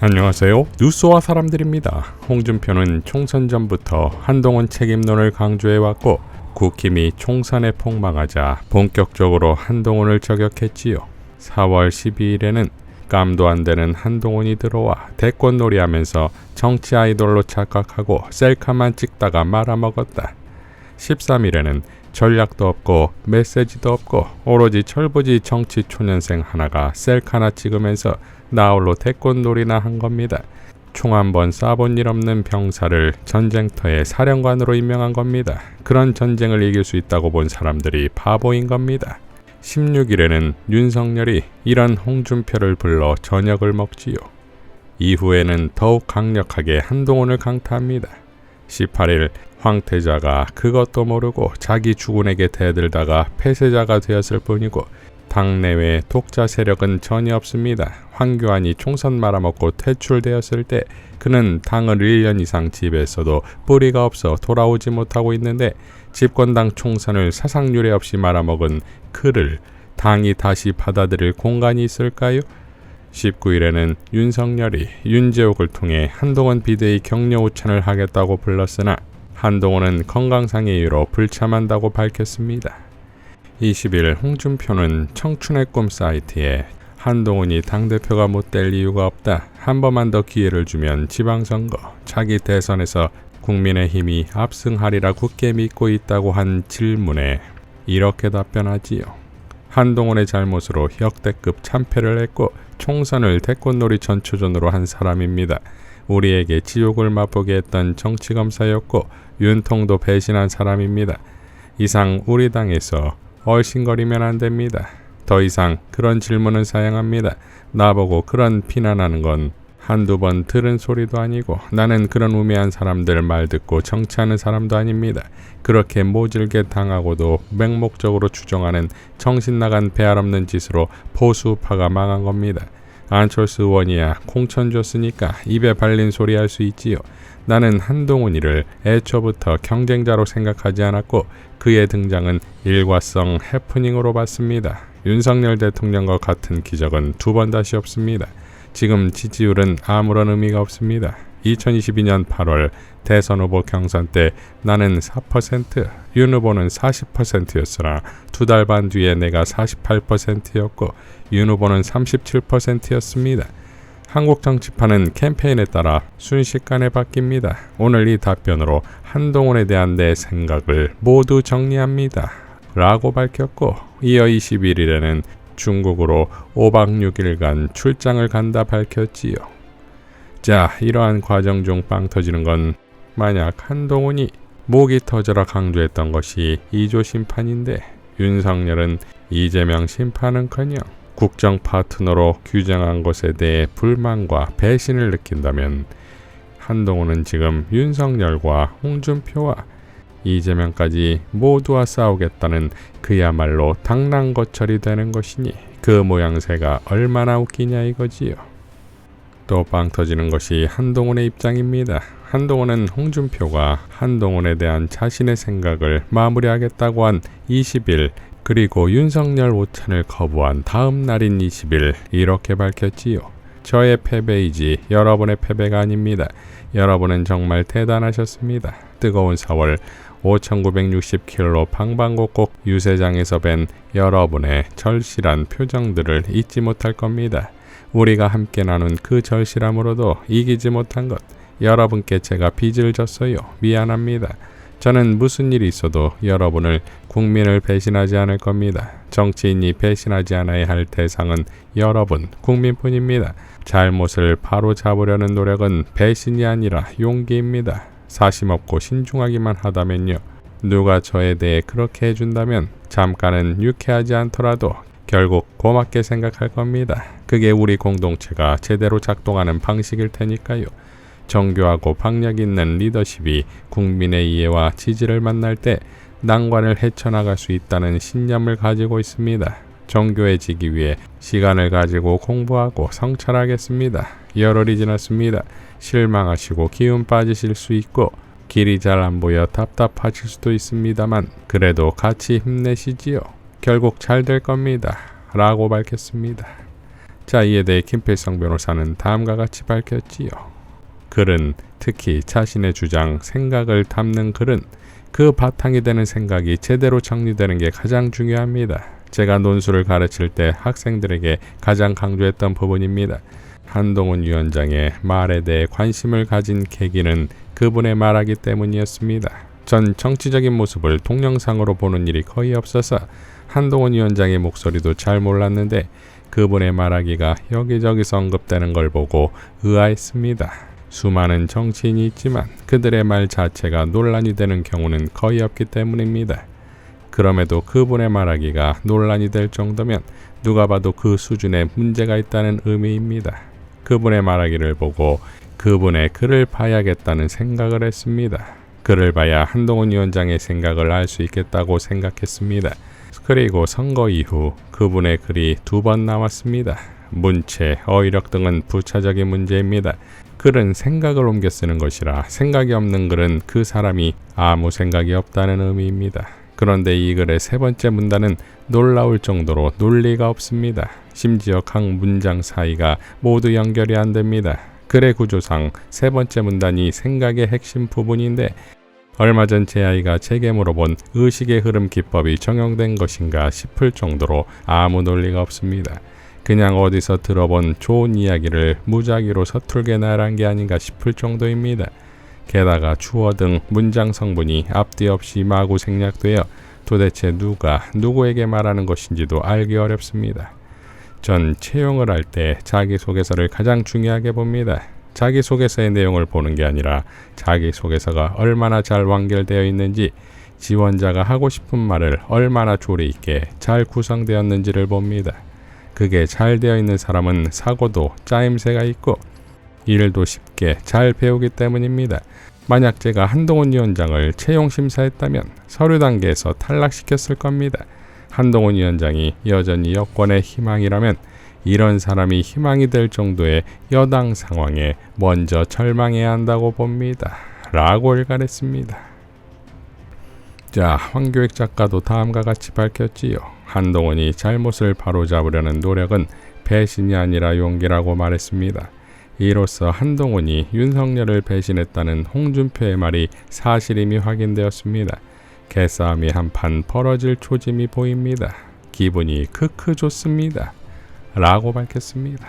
안녕하세요. 뉴스와 사람들입니다. 홍준표는 총선 전부터 한동훈 책임론을 강조해왔고 국힘이 총선에 폭망하자 본격적으로 한동훈을 저격했지요. 4월 12일에는 깜도 안 되는 한동훈이 들어와 대권놀이하면서 정치 아이돌로 착각하고 셀카만 찍다가 말아먹었다. 13일에는 전략도 없고 메시지도 없고 오로지 철부지 정치 초년생 하나가 셀카나 찍으면서 나홀로 대권놀이나 한 겁니다. 총 한 번 쏴본 일 없는 병사를 전쟁터의 사령관으로 임명한 겁니다. 그런 전쟁을 이길 수 있다고 본 사람들이 바보인 겁니다. 16일에는 윤석열이 이런 홍준표를 불러 저녁을 먹지요. 이후에는 더욱 강력하게 한동훈을 강타합니다. 18일 황태자가 그것도 모르고 자기 주군에게 대들다가 폐쇄자가 되었을 뿐이고 당내외 독자 세력은 전혀 없습니다. 황교안이 총선 말아먹고 퇴출되었을 때 그는 당을 1년 이상 지배했어도 뿌리가 없어 돌아오지 못하고 있는데 집권당 총선을 사상유례 없이 말아먹은 그를 당이 다시 받아들일 공간이 있을까요? 19일에는 윤석열이 윤재옥을 통해 한동훈 비대위 격려 우찬을 하겠다고 불렀으나 한동훈은 건강상의 이유로 불참한다고 밝혔습니다. 20일 홍준표는 청춘의 꿈 사이트에 한동훈이 당대표가 못 될 이유가 없다. 한 번만 더 기회를 주면 지방선거, 차기 대선에서 국민의힘이 압승하리라 굳게 믿고 있다고 한 질문에 이렇게 답변하지요. 한동훈의 잘못으로 역대급 참패를 했고 총선을 대권놀이 전초전으로 한 사람입니다. 우리에게 지옥을 맛보게 했던 정치검사였고 윤통도 배신한 사람입니다. 이상 우리 당에서 얼씬거리면 안 됩니다. 더 이상 그런 질문은 사양합니다. 나보고 그런 비난하는 건 한두 번 들은 소리도 아니고 나는 그런 우매한 사람들 말 듣고 정치하는 사람도 아닙니다. 그렇게 모질게 당하고도 맹목적으로 추정하는 정신나간 배알 없는 짓으로 보수파가 망한 겁니다. 안철수 의원이야 공천 줬으니까 입에 발린 소리 할 수 있지요. 나는 한동훈이를 애초부터 경쟁자로 생각하지 않았고 그의 등장은 일과성 해프닝으로 봤습니다. 윤석열 대통령과 같은 기적은 두 번 다시 없습니다. 지금 지지율은 아무런 의미가 없습니다. 2022년 8월 대선 후보 경선 때 나는 4%, 윤 후보는 40%였으나 두 달 반 뒤에 내가 48%였고 윤 후보는 37%였습니다. 한국 정치판은 캠페인에 따라 순식간에 바뀝니다. 오늘 이 답변으로 한동훈에 대한 내 생각을 모두 정리합니다. 라고 밝혔고 이어 21일에는 중국으로 5박 6일간 출장을 간다 밝혔지요. 자, 이러한 과정 중 빵 터지는 건 만약 한동훈이 목이 터져라 강조했던 것이 2조 심판인데 윤석열은 이재명 심판은커녕 국정 파트너로 규정한 것에 대해 불만과 배신을 느낀다면 한동훈은 지금 윤석열과 홍준표와 이재명까지 모두와 싸우겠다는 그야말로 당랑거철이 되는 것이니 그 모양새가 얼마나 웃기냐 이거지요. 또 빵 터지는 것이 한동훈의 입장입니다. 한동훈은 홍준표가 한동훈에 대한 자신의 생각을 마무리하겠다고 한 20일 그리고 윤석열 오찬을 거부한 다음 날인 20일 이렇게 밝혔지요. 저의 패배이지 여러분의 패배가 아닙니다. 여러분은 정말 대단하셨습니다. 뜨거운 4월 5,960km 방방곡곡 유세장에서 뵌 여러분의 절실한 표정들을 잊지 못할 겁니다. 우리가 함께 나눈 그 절실함으로도 이기지 못한 것 여러분께 제가 빚을 졌어요. 미안합니다. 저는 무슨 일이 있어도 여러분을 국민을 배신하지 않을 겁니다. 정치인이 배신하지 않아야 할 대상은 여러분, 국민뿐입니다. 잘못을 바로 잡으려는 노력은 배신이 아니라 용기입니다. 사심없고 신중하기만 하다면요. 누가 저에 대해 그렇게 해준다면 잠깐은 유쾌하지 않더라도 결국 고맙게 생각할 겁니다. 그게 우리 공동체가 제대로 작동하는 방식일 테니까요. 정교하고 박력 있는 리더십이 국민의 이해와 지지를 만날 때 난관을 헤쳐나갈 수 있다는 신념을 가지고 있습니다. 정교해지기 위해 시간을 가지고 공부하고 성찰하겠습니다. 열흘이 지났습니다. 실망하시고 기운 빠지실 수 있고 길이 잘 안 보여 답답하실 수도 있습니다만 그래도 같이 힘내시지요. 결국 잘 될 겁니다. 라고 밝혔습니다. 자, 이에 대해 김필성 변호사는 다음과 같이 밝혔지요. 글은, 특히 자신의 주장, 생각을 담는 글은 그 바탕이 되는 생각이 제대로 정리되는 게 가장 중요합니다. 제가 논술을 가르칠 때 학생들에게 가장 강조했던 부분입니다. 한동훈 위원장의 말에 대해 관심을 가진 계기는 그분의 말하기 때문이었습니다. 전 정치적인 모습을 동영상으로 보는 일이 거의 없어서 한동훈 위원장의 목소리도 잘 몰랐는데 그분의 말하기가 여기저기서 언급되는 걸 보고 의아했습니다. 수많은 정치인이 있지만 그들의 말 자체가 논란이 되는 경우는 거의 없기 때문입니다. 그럼에도 그분의 말하기가 논란이 될 정도면 누가 봐도 그 수준에 문제가 있다는 의미입니다. 그분의 말하기를 보고 그분의 글을 봐야겠다는 생각을 했습니다. 글을 봐야 한동훈 위원장의 생각을 알 수 있겠다고 생각했습니다. 그리고 선거 이후 그분의 글이 2번 나왔습니다. 문체, 어휘력 등은 부차적인 문제입니다. 글은 생각을 옮겨 쓰는 것이라 생각이 없는 글은 그 사람이 아무 생각이 없다는 의미입니다. 그런데 이 글의 3번째 문단은 놀라울 정도로 논리가 없습니다. 심지어 각 문장 사이가 모두 연결이 안 됩니다. 글의 구조상 3번째 문단이 생각의 핵심 부분인데 얼마 전 제 아이가 제게 물어본 의식의 흐름 기법이 정형된 것인가 싶을 정도로 아무 논리가 없습니다. 그냥 어디서 들어본 좋은 이야기를 무작위로 서툴게 말한 게 아닌가 싶을 정도입니다. 게다가 주어 등 문장 성분이 앞뒤 없이 마구 생략되어 도대체 누가 누구에게 말하는 것인지도 알기 어렵습니다. 전 채용을 할 때 자기소개서를 가장 중요하게 봅니다. 자기소개서의 내용을 보는 게 아니라 자기소개서가 얼마나 잘 완결되어 있는지, 지원자가 하고 싶은 말을 얼마나 조리 있게 잘 구성되었는지를 봅니다. 그게 잘 되어 있는 사람은 사고도 짜임새가 있고 일도 쉽게 잘 배우기 때문입니다. 만약 제가 한동훈 위원장을 채용심사했다면 서류 단계에서 탈락시켰을 겁니다. 한동훈 위원장이 여전히 여권의 희망이라면 이런 사람이 희망이 될 정도의 여당 상황에 먼저 절망해야 한다고 봅니다. 라고 일갈했습니다. 자, 황교익 작가도 다음과 같이 밝혔지요. 한동훈이 잘못을 바로잡으려는 노력은 배신이 아니라 용기라고 말했습니다. 이로써 한동훈이 윤석열을 배신했다는 홍준표의 말이 사실임이 확인되었습니다. 개싸움이 한판 벌어질 조짐이 보입니다. 기분이 크크 좋습니다. 라고 밝혔습니다.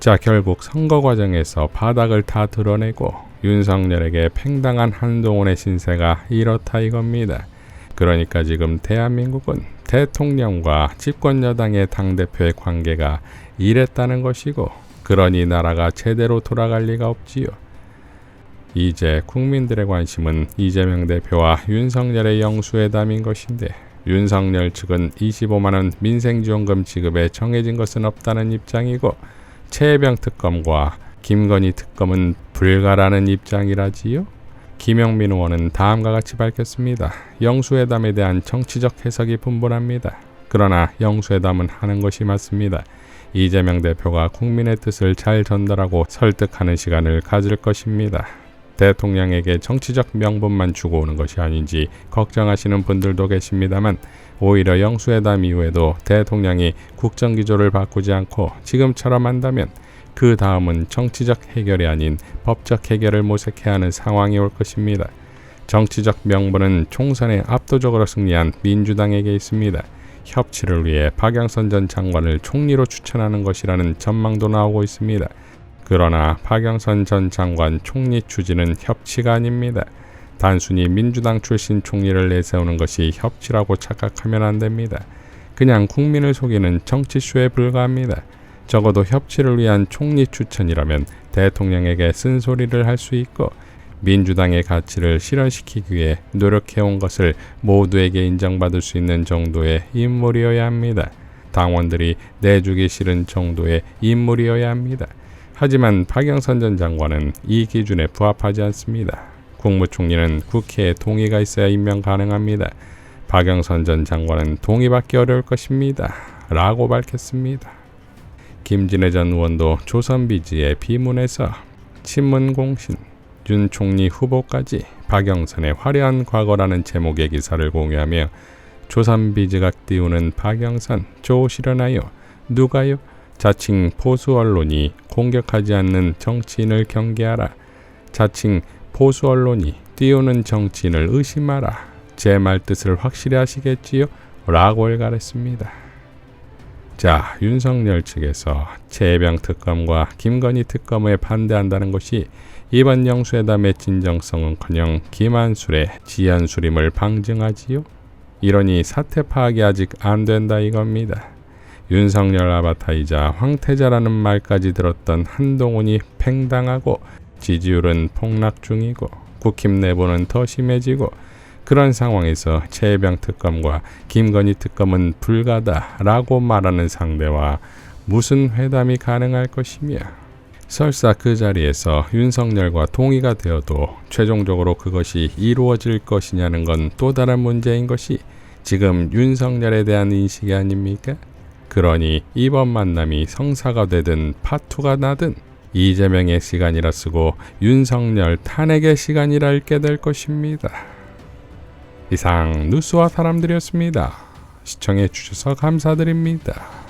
자, 결국 선거 과정에서 바닥을 다 드러내고 윤석열에게 팽당한 한동훈의 신세가 이렇다 이겁니다. 그러니까 지금 대한민국은 대통령과 집권여당의 당대표의 관계가 이랬다는 것이고, 그러니 나라가 제대로 돌아갈 리가 없지요. 이제 국민들의 관심은 이재명 대표와 윤석열의 영수회담인 것인데, 윤석열 측은 25만원 민생지원금 지급에 정해진 것은 없다는 입장이고, 최혜병 특검과 김건희 특검은 불가라는 입장이라지요. 김영민 의원은 다음과 같이 밝혔습니다. 영수회담에 대한 정치적 해석이 분분합니다. 그러나 영수회담은 하는 것이 맞습니다. 이재명 대표가 국민의 뜻을 잘 전달하고 설득하는 시간을 가질 것입니다. 대통령에게 정치적 명분만 주고 오는 것이 아닌지 걱정하시는 분들도 계십니다만, 오히려 영수회담 이후에도 대통령이 국정기조를 바꾸지 않고 지금처럼 한다면 그 다음은 정치적 해결이 아닌 법적 해결을 모색해야 하는 상황이 올 것입니다. 정치적 명분은 총선에 압도적으로 승리한 민주당에게 있습니다. 협치를 위해 박영선 전 장관을 총리로 추천하는 것이라는 전망도 나오고 있습니다. 그러나 박영선 전 장관 총리 추진은 협치가 아닙니다. 단순히 민주당 출신 총리를 내세우는 것이 협치라고 착각하면 안 됩니다. 그냥 국민을 속이는 정치쇼에 불과합니다. 적어도 협치를 위한 총리 추천이라면 대통령에게 쓴소리를 할 수 있고, 민주당의 가치를 실현시키기 위해 노력해온 것을 모두에게 인정받을 수 있는 정도의 인물이어야 합니다. 당원들이 내주기 싫은 정도의 인물이어야 합니다. 하지만 박영선 전 장관은 이 기준에 부합하지 않습니다. 국무총리는 국회에 동의가 있어야 임명 가능합니다. 박영선 전 장관은 동의받기 어려울 것입니다. 라고 밝혔습니다. 김진애 전 의원도 조선비지의 비문에서 친문공신, 윤 총리 후보까지 박영선의 화려한 과거라는 제목의 기사를 공유하며 조선비지가 띄우는 박영선 좋으시려나요? 누가요? 자칭 보수 언론이 공격하지 않는 정치인을 경계하라. 자칭 보수 언론이 띄우는 정치인을 의심하라. 제 말 뜻을 확실히 하시겠지요? 라고 일갈했습니다. 자, 윤석열 측에서 최혜병 특검과 김건희 특검에 반대한다는 것이 이번 영수회담의 진정성은커녕 김한술의 지연수림을 방증하지요? 이러니 사태 파악이 아직 안 된다 이겁니다. 윤석열 아바타이자 황태자라는 말까지 들었던 한동훈이 팽당하고 지지율은 폭락 중이고 국힘 내부는 더 심해지고 그런 상황에서 최혜병 특검과 김건희 특검은 불가다라고 말하는 상대와 무슨 회담이 가능할 것이며 설사 그 자리에서 윤석열과 동의가 되어도 최종적으로 그것이 이루어질 것이냐는 건 또 다른 문제인 것이 지금 윤석열에 대한 인식이 아닙니까? 그러니 이번 만남이 성사가 되든 파투가 나든 이재명의 시간이라 쓰고 윤석열 탄핵의 시간이라 읽게 될 것입니다. 이상 뉴스와 사람들이었습니다. 시청해 주셔서 감사드립니다.